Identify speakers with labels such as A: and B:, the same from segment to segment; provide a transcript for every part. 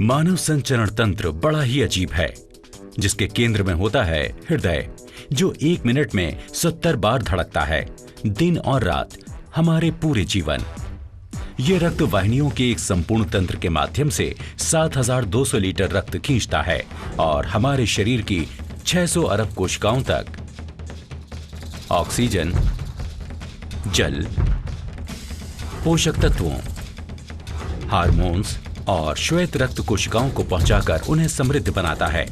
A: मानव संचरण तंत्र बड़ा ही अजीब है, जिसके केंद्र में होता है हृदय, जो 1 मिनट में 70 बार धड़कता है, दिन और रात, हमारे पूरे जीवन। ये रक्त वाहिनियों के एक संपूर्ण तंत्र के माध्यम से 7200 लीटर रक्त खींचता है और हमारे शरीर की 600 अरब कोशिकाओं तक ऑक्सीजन, जल, पोषक तत्वों, हार्मोन्स और श्वेत रक्त कोशिकाओं को पहुंचाकर उन्हें समृद्ध बनाता है।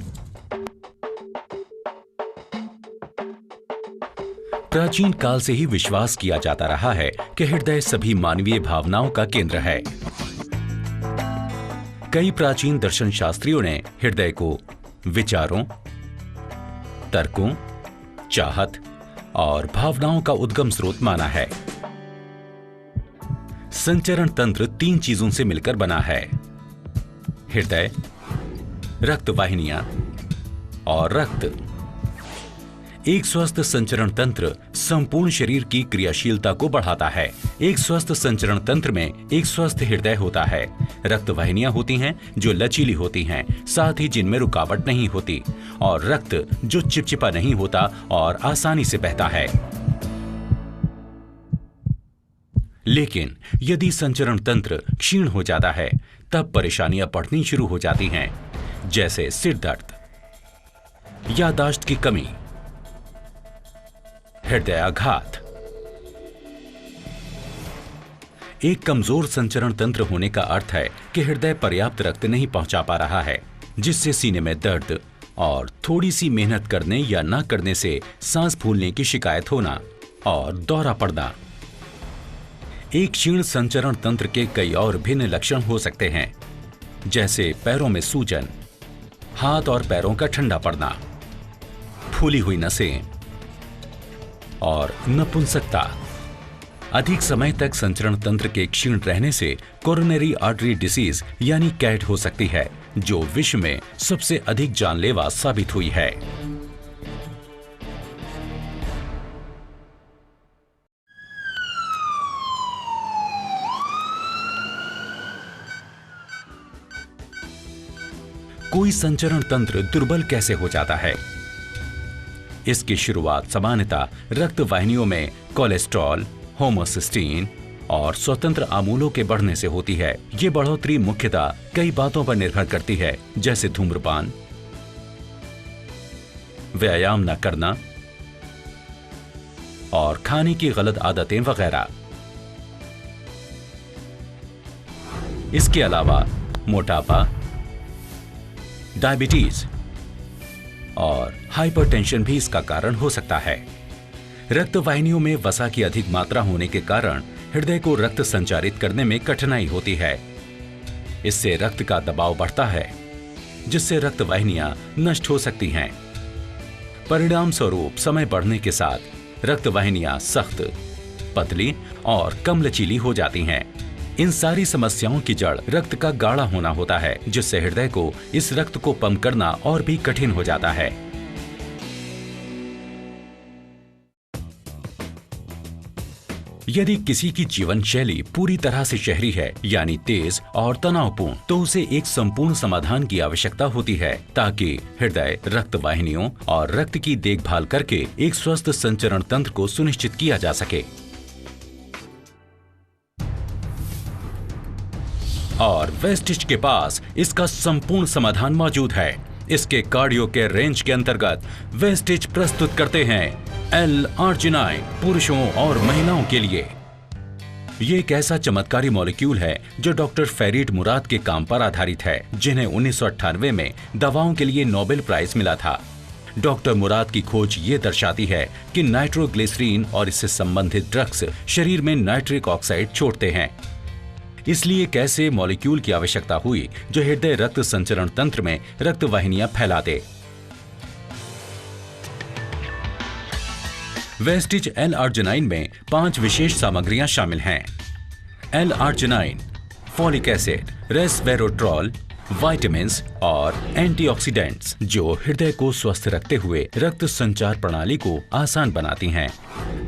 A: प्राचीन काल से ही विश्वास किया जाता रहा है कि हृदय सभी मानवीय भावनाओं का केंद्र है। कई प्राचीन दर्शन शास्त्रियों ने हृदय को विचारों, तर्कों, चाहत और भावनाओं का उद्गम स्रोत माना है। संचरण तंत्र 3 चीजों से मिलकर बना है: हृदय, रक्त वाहिनियां और रक्त। एक स्वस्थ संचरण तंत्र संपूर्ण शरीर की क्रियाशीलता को बढ़ाता है। एक स्वस्थ संचरण तंत्र में एक स्वस्थ हृदय होता है, रक्त वाहिनियां होती हैं जो लचीली होती हैं, साथ ही जिनमें रुकावट नहीं होती, और रक्त जो चिपचिपा नहीं होता और आसानी से बहता है। लेकिन यदि संचरण तंत्र क्षीण हो जाता है, तब परेशानियां बढ़नी शुरू हो जाती हैं, जैसे सिर दर्द, याददाश्त की कमी, हृदयाघात। एक कमजोर संचरण तंत्र होने का अर्थ है कि हृदय पर्याप्त रक्त नहीं पहुंचा पा रहा है, जिससे सीने में दर्द और थोड़ी सी मेहनत करने या न करने से सांस फूलने की शिकायत होना और दौरा पड़ना। एक क्षीण संचरण तंत्र के कई और भिन्न लक्षण हो सकते हैं, जैसे पैरों में सूजन, हाथ और पैरों का ठंडा पड़ना, फूली हुई नसें और नपुंसकता। अधिक समय तक संचरण तंत्र के क्षीण रहने से कोरोनरी आर्टरी डिसीज यानी कैट हो सकती है, जो विश्व में सबसे अधिक जानलेवा साबित हुई है। कोई संचरण तंत्र दुर्बल कैसे हो जाता है? इसकी शुरुआत सामान्यतः रक्त वाहिनियों में कोलेस्ट्रॉल, होमोसिस्टीन और स्वतंत्र अमूलों के बढ़ने से होती है। ये बढ़ोतरी मुख्यतः कई बातों पर निर्भर करती है, जैसे धूम्रपान, व्यायाम न करना और खाने की गलत आदतें वगैरह। इसके अलावा मोटापा, डायबिटीज और हाइपरटेंशन भी इसका कारण हो सकता है। रक्त वाहिनियों में वसा की अधिक मात्रा होने के कारण हृदय को रक्त संचारित करने में कठिनाई होती है। इससे रक्त का दबाव बढ़ता है, जिससे रक्त वाहिनियां नष्ट हो सकती हैं। परिणाम स्वरूप समय बढ़ने के साथ रक्त वाहिनियां सख्त, पतली और कम लचीली हो जाती हैं। इन सारी समस्याओं की जड़ रक्त का गाढ़ा होना होता है, जिससे हृदय को इस रक्त को पंप करना और भी कठिन हो जाता है। यदि किसी की जीवन शैली पूरी तरह से शहरी है, यानी तेज और तनावपूर्ण, तो उसे एक संपूर्ण समाधान की आवश्यकता होती है, ताकि हृदय, रक्त वाहिनियों और रक्त की देखभाल करके एक स्वस्थ संचरण तंत्र को सुनिश्चित किया जा सके। और वेस्टिज के पास इसका संपूर्ण समाधान मौजूद है। इसके कार्डियो के रेंज के अंतर्गत वेस्टिज प्रस्तुत करते हैं L-आर्जिनाइन पुरुषों और महिलाओं के लिए। ये एक ऐसा चमत्कारी मॉलिक्यूल है जो डॉक्टर फरीद मुराद के काम पर आधारित है, जिन्हें 1998 में दवाओं के लिए नोबेल प्राइज मिला था। डॉक्टर मुराद की खोज ये दर्शाती है कि नाइट्रोग्लिसरीन और इससे संबंधित ड्रग्स शरीर में नाइट्रिक ऑक्साइड छोड़ते हैं। इसलिए एक ऐसे मॉलिक्यूल की आवश्यकता हुई जो हृदय रक्त संचरण तंत्र में रक्त वाहिनियां फैला दे। वेस्टिज L-आर्जिनाइन में 5 विशेष सामग्रियां शामिल हैं: L-आर्जिनाइन, फॉलिक एसिड, रेसवेरोट्रॉल, विटामिन्स और एंटीऑक्सीडेंट्स जो हृदय को स्वस्थ रखते हुए रक्त संचार प्रणाली को आसान बनाती हैं।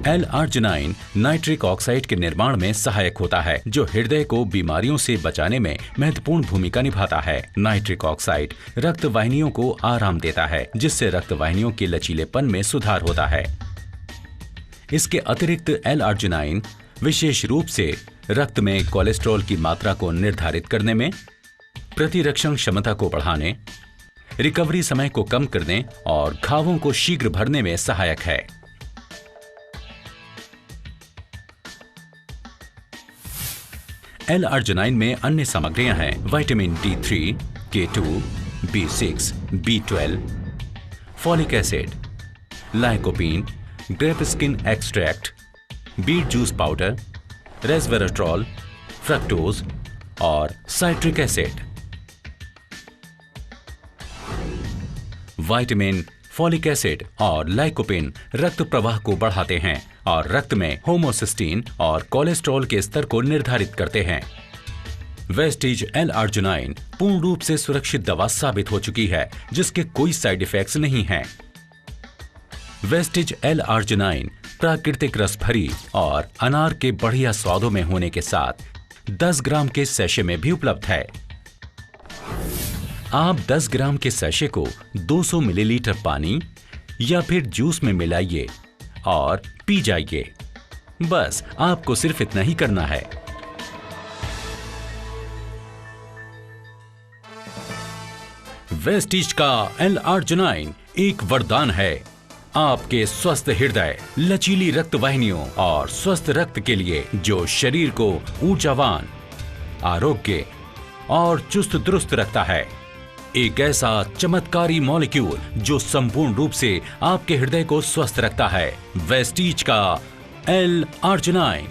A: L-आर्जिनाइन नाइट्रिक ऑक्साइड के निर्माण में सहायक होता है जो हृदय को बीमारियों से बचाने में महत्वपूर्ण भूमिका निभाता है। नाइट्रिक ऑक्साइड रक्त वाहिनियों को आराम देता है जिससे रक्त वाहिनियों के लचीलेपन में सुधार होता है। इसके अतिरिक्त L-आर्जिनाइन विशेष रूप से रक्त में कोलेस्ट्रॉल की मात्रा को निर्धारित करने में, प्रतिरक्षण क्षमता को बढ़ाने, रिकवरी समय को कम करने और घावों को शीघ्र भरने में सहायक है। L-आर्जिनाइन में अन्य सामग्रियां हैं vitamin D3, K2, B6, B12, folic acid, lycopene, grape skin extract, beet juice powder, resveratrol, fructose और citric acid. Vitamin, folic acid और लाइकोपीन रक्त प्रवाह को बढ़ाते हैं और रक्त में होमोसिस्टीन और कोलेस्ट्रॉल के स्तर को निर्धारित करते हैं। वेस्टिज L-आर्जिनाइन पूर्ण रूप से सुरक्षित दवा साबित हो चुकी है जिसके कोई साइड इफेक्ट्स नहीं हैं। वेस्टिज L-आर्जिनाइन प्राकृतिक रस भरी और अनार के बढ़िया स्वादों में होने के साथ 10 ग्राम के सैशे में भी उपलब्ध है। आप 10 ग्राम के सैशे को 200 मिलीलीटर पानी या फिर जूस में मिलाइए और पी जाइए। बस आपको सिर्फ इतना ही करना है। वेस्टिज का L-आर्जिनाइन एक वरदान है आपके स्वस्थ हृदय, लचीली रक्त वाहिनियों और स्वस्थ रक्त के लिए जो शरीर को ऊर्जावान, आरोग्य और चुस्त दुरुस्त रखता है। एक ऐसा चमत्कारी मॉलिक्यूल जो संपूर्ण रूप से आपके हृदय को स्वस्थ रखता है। वेस्टिज का L-आर्जिनाइन।